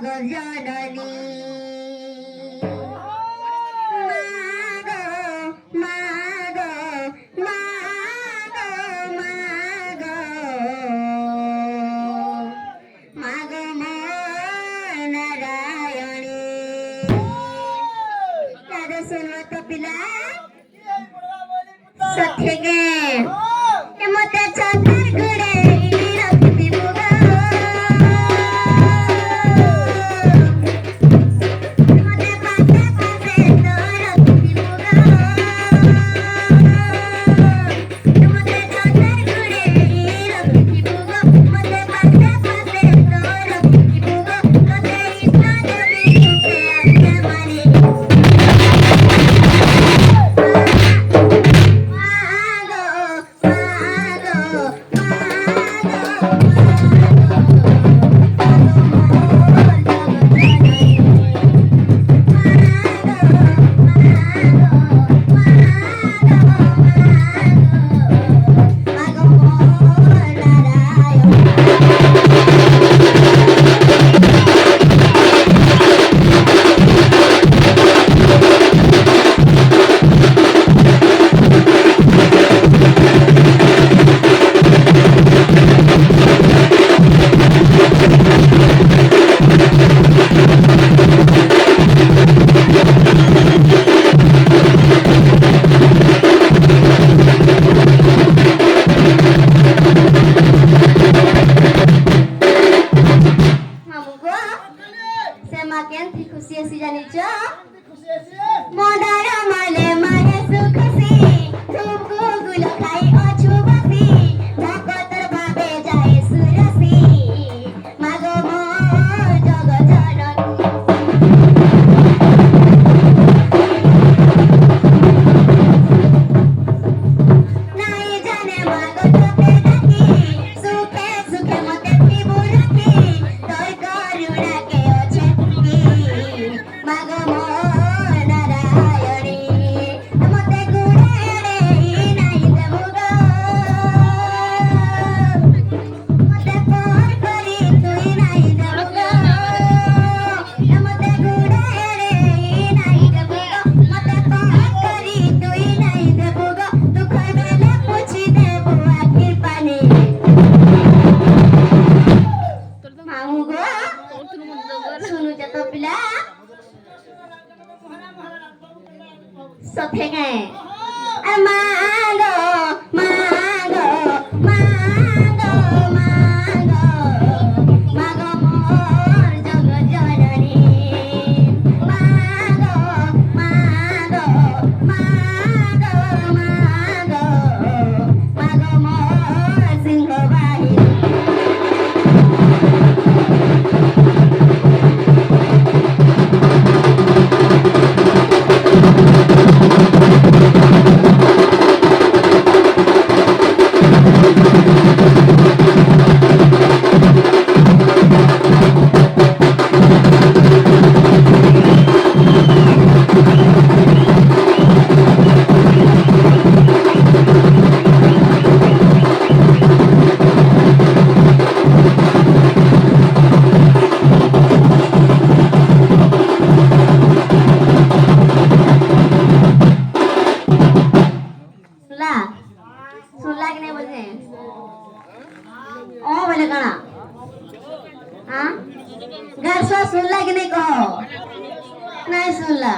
जननी माग माग माग माग माग नारायणी याद सुनो तो पिला सत्य मते चंदर गुड़े रखती बुगा मते पासे पासे तो रखती बुगा मते चंदर गुड़े रखती बुगा मते पासे पासे तो रखती बुगा मते इतना जल्दी से आके मारी semakin खुशी सी जानी च मोदारा माले मारे सुख सी खूब गुल खाई अछु बसी भगतर भावे जाए सुरसी मागो मोर जग जननी नाई जाने मागो तोके डाकी सुखे सुखे मते पिबु रखी तोय करुणा के माग नारायणी मते गुड़े नहीं देबुगा मते पर करी तुई नहीं देबुगा मते गुड़े नहीं देबुगा मते पर करी तुई नहीं देबुगा दुख बेले पूछी देबु आखिर पानी मामू गो सुनु जतो पिला सथे गए मांगो मांगो मांगो मांगो मांगो मोर जग जननी मांगो मांगो मांगो मांगो मांगो मोर सिंह बाहिनी सुनला कि नहीं बोलते ओ बोले कणा हां घर सो सुनला कि नहीं कहो नहीं सुनला